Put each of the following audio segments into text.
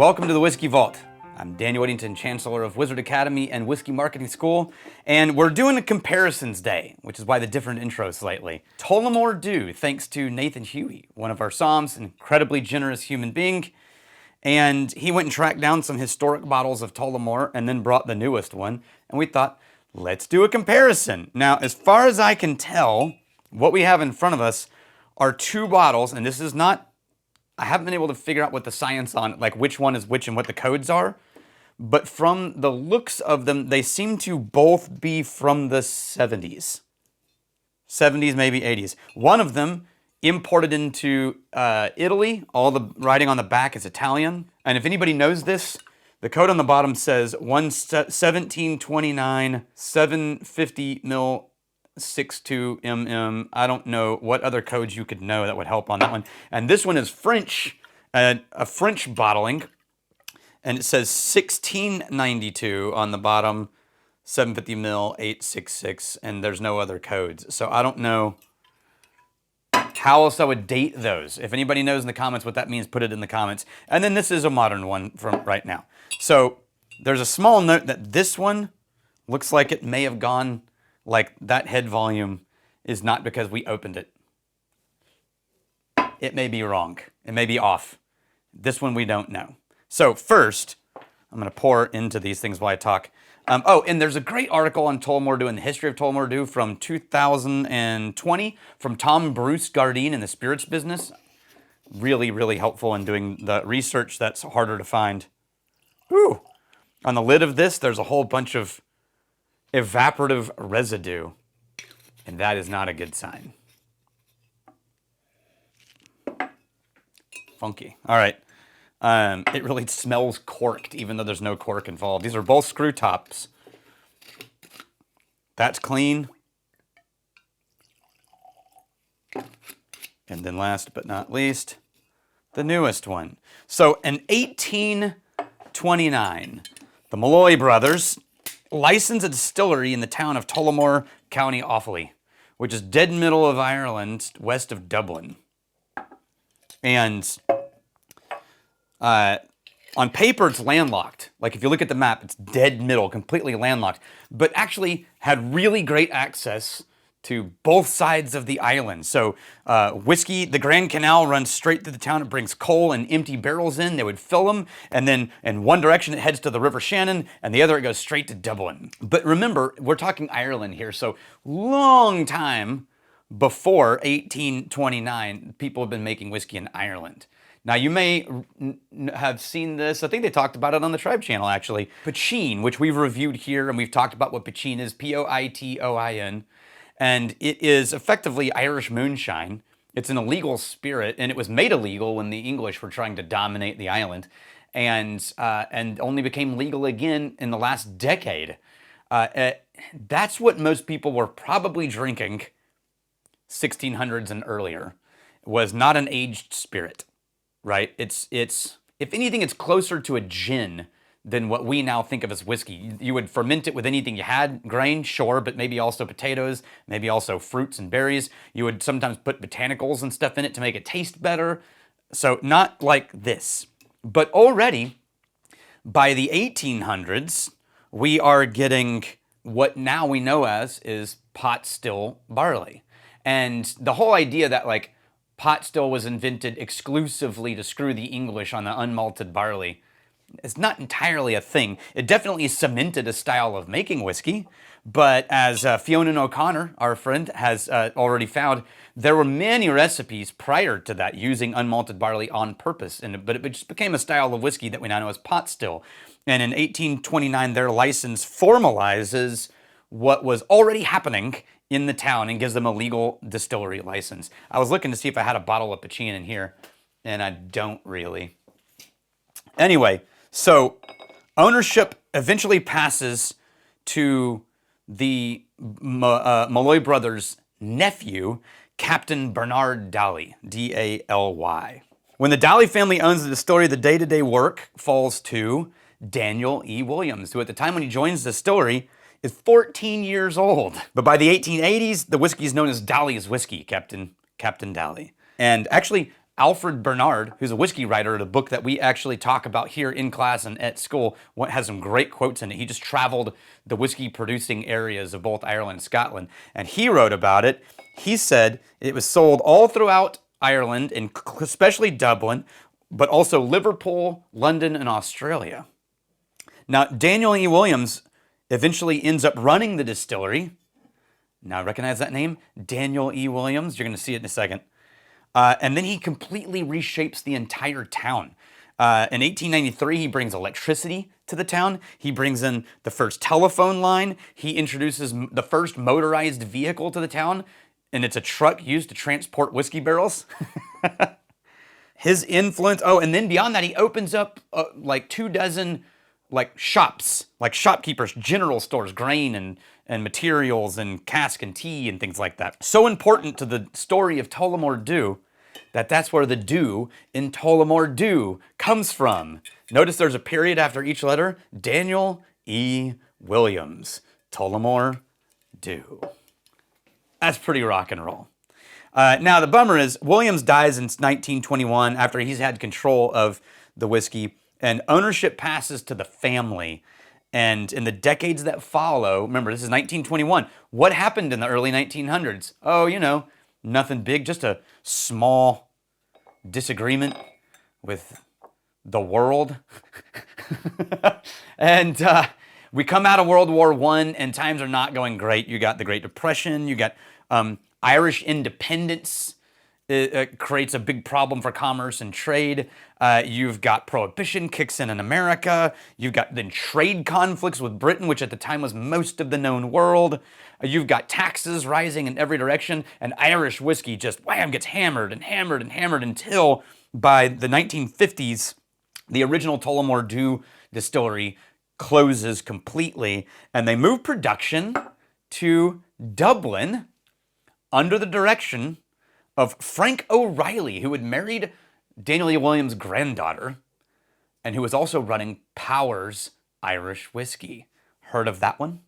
Welcome to the Whiskey Vault. I'm Daniel Whittington, Chancellor of Wizard Academy and Whiskey Marketing School, and we're doing a comparisons day, which is why the different intro slightly. Tullamore D.E.W, thanks to Nathan Huey, one of our Psalms, an incredibly generous human being, and he went and tracked down some historic bottles of Tullamore and then brought the newest one, and we thought, let's do a comparison. Now, as far as I can tell, what we have in front of us are two bottles, and this is not, I haven't been able to figure out what the science on, like which one is which and what the codes are, but from the looks of them, they seem to both be from the 70s. 70s, maybe 80s. One of them imported into Italy. All the writing on the back is Italian. And if anybody knows this, the code on the bottom says 1729 750 mil 62 mm. I don't know what other codes you could know that would help on that one. And this one is French, a French bottling. And it says 1692 on the bottom, 750 mil 866, and there's no other codes. So I don't know how else I would date those. If anybody knows in the comments what that means, put it in the comments. And then this is a modern one from right now. So there's a small note that this one looks like it may have gone, like that head volume is not because we opened it. It may be wrong. It may be off. This one we don't know. So first, I'm going to pour into these things while I talk. Oh, and there's a great article on Tullamore D.E.W and the history of Tullamore D.E.W from 2020 from Tom Bruce Gardine in the spirits business. Really, really helpful in doing the research that's harder to find. Ooh. On the lid of this, there's a whole bunch of evaporative residue, and that is not a good sign. Funky. All right. It really smells corked, even though there's no cork involved. These are both screw tops. That's clean. And then last but not least, the newest one. So in 1829, the Malloy brothers licensed a distillery in the town of Tullamore, County Offaly, which is dead middle of Ireland, west of Dublin. And on paper, it's landlocked. Like if you look at the map, it's dead middle, completely landlocked, but actually had really great access to both sides of the island. So whiskey, the Grand Canal runs straight through the town. It brings coal and empty barrels in. They would fill them, and then in one direction it heads to the River Shannon, and the other it goes straight to Dublin. But remember, we're talking Ireland here, so long time before 1829, people have been making whiskey in Ireland. Now, you may have seen this. I think they talked about it on the Tribe channel, actually. Poitín, which we've reviewed here, and we've talked about what Poitín is, P-O-I-T-O-I-N. And it is effectively Irish moonshine. It's an illegal spirit, and it was made illegal when the English were trying to dominate the island, and only became legal again in the last decade. That's what most people were probably drinking 1600s and earlier. It was not an aged spirit. Right? It's if anything, it's closer to a gin than what we now think of as whiskey. You would ferment it with anything you had, grain, sure, but maybe also potatoes, maybe also fruits and berries. You would sometimes put botanicals and stuff in it to make it taste better. So not like this. But already, by the 1800s, we are getting what now we know as is pot still barley. And the whole idea that like pot still was invented exclusively to screw the English on the unmalted barley. It's not entirely a thing. It definitely cemented a style of making whiskey, but as Fiona O'Connor, our friend, has already found, there were many recipes prior to that using unmalted barley on purpose, but it just became a style of whiskey that we now know as pot still. And in 1829, their license formalizes what was already happening in the town and gives them a legal distillery license. I was looking to see if I had a bottle of Poitín in here, and I don't really. Anyway, so ownership eventually passes to the Malloy brothers' nephew, Captain Bernard Daly, D-A-L-Y. When the Daly family owns the distillery, the day-to-day work falls to Daniel E. Williams, who at the time when he joins the distillery is 14 years old. But by the 1880s, the whiskey is known as Daly's whiskey, Captain Daly. And actually, Alfred Bernard, who's a whiskey writer, a book that we actually talk about here in class and at school, has some great quotes in it. He just traveled the whiskey producing areas of both Ireland and Scotland, and he wrote about it. He said it was sold all throughout Ireland, and especially Dublin, but also Liverpool, London, and Australia. Now, Daniel E. Williams eventually ends up running the distillery. Now, recognize that name? Daniel E. Williams. You're going to see it in a second. And then he completely reshapes the entire town. In 1893, he brings electricity to the town. He brings in the first telephone line. He introduces the first motorized vehicle to the town, and it's a truck used to transport whiskey barrels. His influence, and then beyond that, he opens up like 24 like shops, like shopkeepers, general stores, grain and materials and cask and tea and things like that. So important to the story of Tullamore D.E.W that's where the "do" in Tullamore D.E.W comes from. Notice there's a period after each letter. Daniel E. Williams, Tullamore D.E.W. That's pretty rock and roll. Now, the bummer is Williams dies in 1921 after he's had control of the whiskey, and ownership passes to the family. And in the decades that follow, remember, this is 1921. What happened in the early 1900s? Oh, nothing big, just a small disagreement with the world. And we come out of World War I, and times are not going great. You got the Great Depression. You got Irish independence. It creates a big problem for commerce and trade. You've got Prohibition kicks in America. You've got then trade conflicts with Britain, which at the time was most of the known world. You've got taxes rising in every direction, and Irish whiskey just wham gets hammered and hammered and hammered until by the 1950s, the original Tullamore D.E.W distillery closes completely, and they move production to Dublin under the direction of Frank O'Reilly, who had married Daniel E. Williams' granddaughter, and who was also running Powers Irish Whiskey. Heard of that one?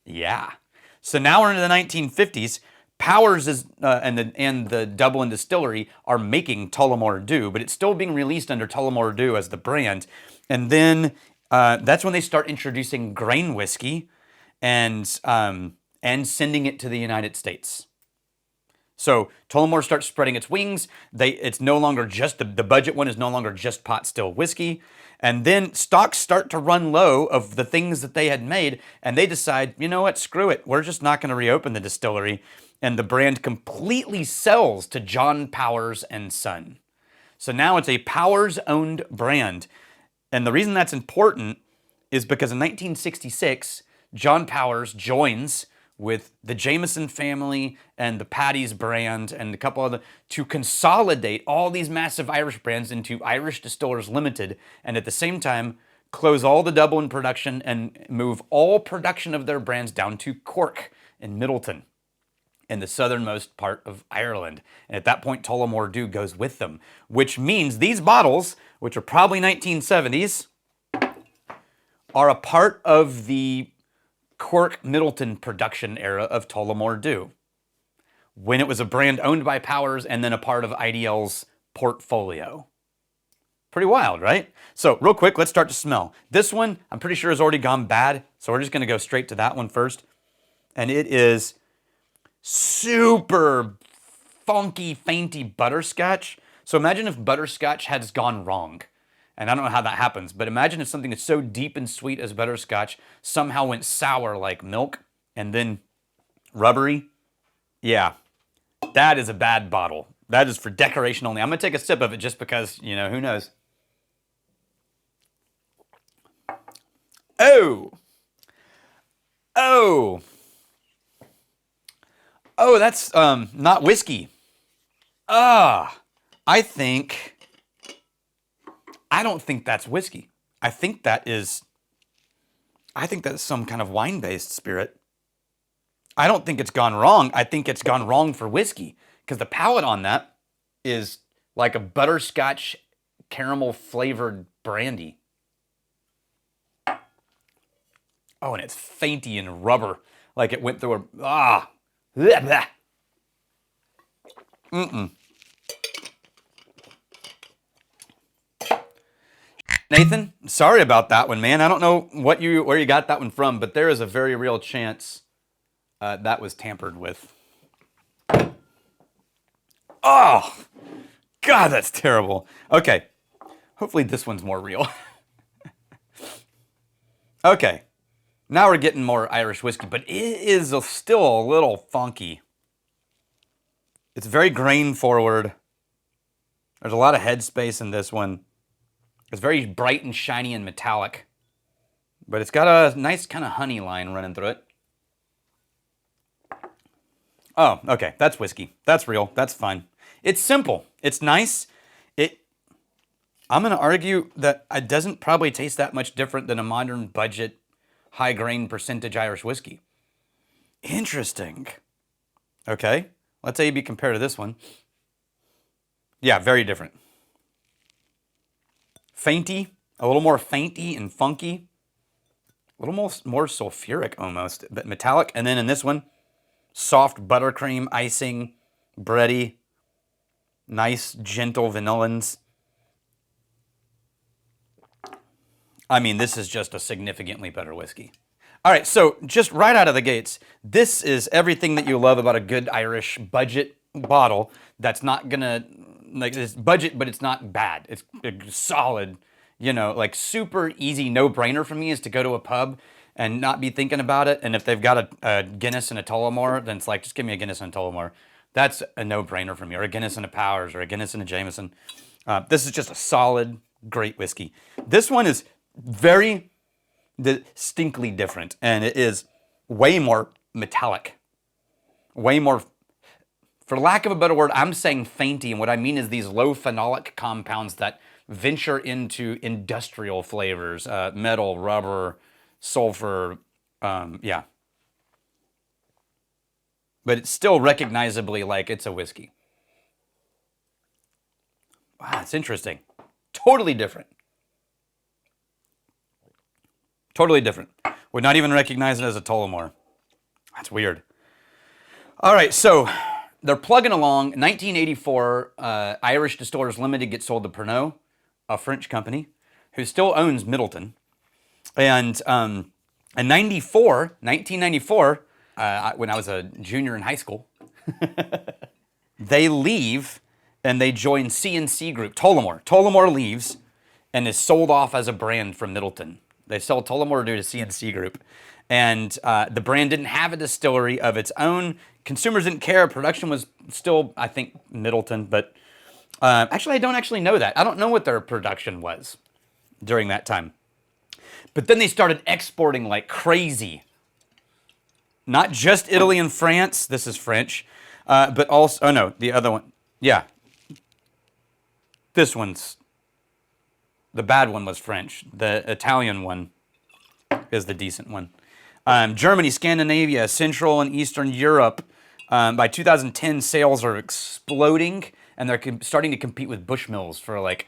Yeah. So now we're into the 1950s. Powers is and the Dublin distillery are making Tullamore D.E.W, but it's still being released under Tullamore D.E.W as the brand. And then that's when they start introducing grain whiskey and sending it to the United States. So Tullamore starts spreading its wings. It's no longer just, the budget one is no longer just pot still whiskey. And then stocks start to run low of the things that they had made, and they decide, you know what, screw it. We're just not going to reopen the distillery. And the brand completely sells to John Powers and Son. So now it's a Powers-owned brand. And the reason that's important is because in 1966, John Powers joins with the Jameson family and the Paddy's brand and a couple other to consolidate all these massive Irish brands into Irish Distillers Limited, and at the same time close all the Dublin production and move all production of their brands down to Cork in Middleton, in the southernmost part of Ireland. And at that point, Tullamore D.E.W goes with them, which means these bottles, which are probably 1970s, are a part of the Cork Middleton production era of Tullamore D.E.W, when it was a brand owned by Powers and then a part of IDL's portfolio. Pretty wild, right? So real quick, let's start to smell. This one, I'm pretty sure has already gone bad, so we're just gonna go straight to that one first. And it is super funky, fainty butterscotch. So imagine if butterscotch has gone wrong. And I don't know how that happens, but imagine if something that's so deep and sweet as butterscotch somehow went sour like milk and then rubbery. Yeah, that is a bad bottle. That is for decoration only. I'm gonna take a sip of it just because, who knows. Oh, that's not whiskey. I don't think that's whiskey. I think that is some kind of wine-based spirit. I don't think it's gone wrong. I think it's gone wrong for whiskey, because the palate on that is like a butterscotch caramel flavored brandy. Oh, and it's fainty and rubber, like it went through a bleh, bleh. Nathan, sorry about that one, man. I don't know where you got that one from, but there is a very real chance that was tampered with. Oh, God, that's terrible. Okay, hopefully this one's more real. Okay, now we're getting more Irish whiskey, but it is still a little funky. It's very grain forward. There's a lot of headspace in this one. It's very bright and shiny and metallic, but it's got a nice kind of honey line running through it. Oh, okay, that's whiskey. That's real. That's fine. It's simple. It's nice. I'm going to argue that it doesn't probably taste that much different than a modern budget, high grain percentage Irish whiskey. Interesting. Okay, let's say you compare to this one. Yeah, very different. Fainty, a little more fainty and funky. A little more sulfuric almost, but metallic. And then in this one, soft buttercream, icing, bready, nice, gentle vanillins. I mean, this is just a significantly better whiskey. All right, so just right out of the gates, this is everything that you love about a good Irish budget bottle that's not gonna, like, it's budget, but it's not bad. It's solid, you know, like super easy no-brainer for me is to go to a pub and not be thinking about it. And if they've got a Guinness and a Tullamore, then it's like, just give me a Guinness and a Tullamore. That's a no-brainer for me, or a Guinness and a Powers, or a Guinness and a Jameson. This is just a solid, great whiskey. This one is very distinctly different, and it is way more metallic, way more, for lack of a better word, I'm saying fainty, and what I mean is these low phenolic compounds that venture into industrial flavors, metal, rubber, sulfur, yeah. But it's still recognizably like it's a whiskey. Wow, it's interesting. Totally different. Totally different. Would not even recognize it as a Tullamore. That's weird. All right, so they're plugging along. 1984, Irish Distillers Limited gets sold to Pernod, a French company, who still owns Middleton. And in 1994, when I was a junior in high school, they leave and they join C&C Group, Tullamore. Tullamore leaves and is sold off as a brand from Middleton. They sell Tullamore to C&C Group. And the brand didn't have a distillery of its own. Consumers didn't care. Production was still, I think, Middleton. But actually, I don't actually know that. I don't know what their production was during that time. But then they started exporting like crazy. Not just Italy and France. This is French. But also, oh no, the other one. Yeah. This one's, the bad one was French. The Italian one is the decent one. Germany, Scandinavia, Central and Eastern Europe. By 2010, sales are exploding, and they're starting to compete with Bushmills for like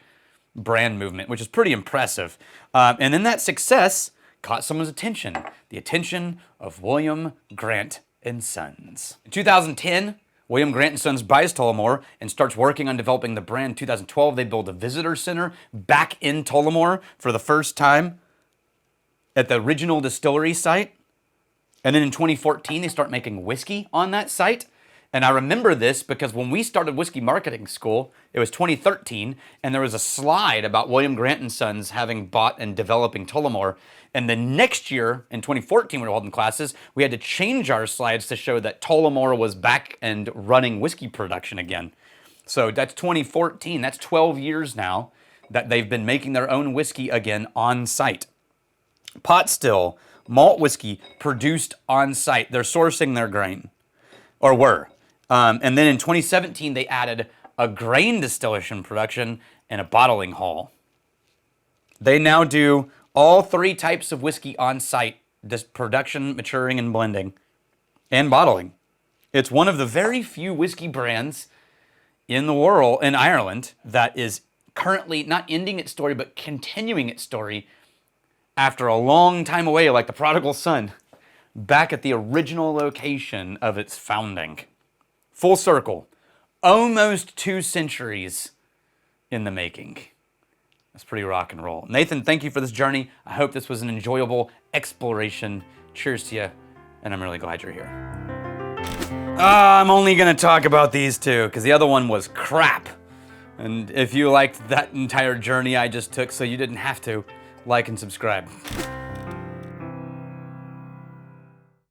brand movement, which is pretty impressive. And then that success caught someone's attention, the attention of William Grant and Sons. In 2010, William Grant & Sons buys Tullamore and starts working on developing the brand. In 2012, they build a visitor center back in Tullamore for the first time at the original distillery site. And then in 2014, they start making whiskey on that site. And I remember this because when we started whiskey marketing school, it was 2013, and there was a slide about William Grant & Sons having bought and developing Tullamore. And the next year, in 2014, when we were holding classes, we had to change our slides to show that Tullamore was back and running whiskey production again. So that's 2014. That's 12 years now that they've been making their own whiskey again on site. Pot still, malt whiskey produced on site. They're sourcing their grain, or were. And then in 2017, they added a grain distillation production and a bottling hall. They now do all three types of whiskey on site: this production, maturing, and blending, and bottling. It's one of the very few whiskey brands in the world, in Ireland, that is currently not ending its story, but continuing its story after a long time away, like the prodigal son, back at the original location of its founding. Full circle. Almost 2 centuries in the making. That's pretty rock and roll. Nathan, thank you for this journey. I hope this was an enjoyable exploration. Cheers to you, and I'm really glad you're here. I'm only gonna talk about these two, because the other one was crap. And if you liked that entire journey I just took so you didn't have to, like and subscribe.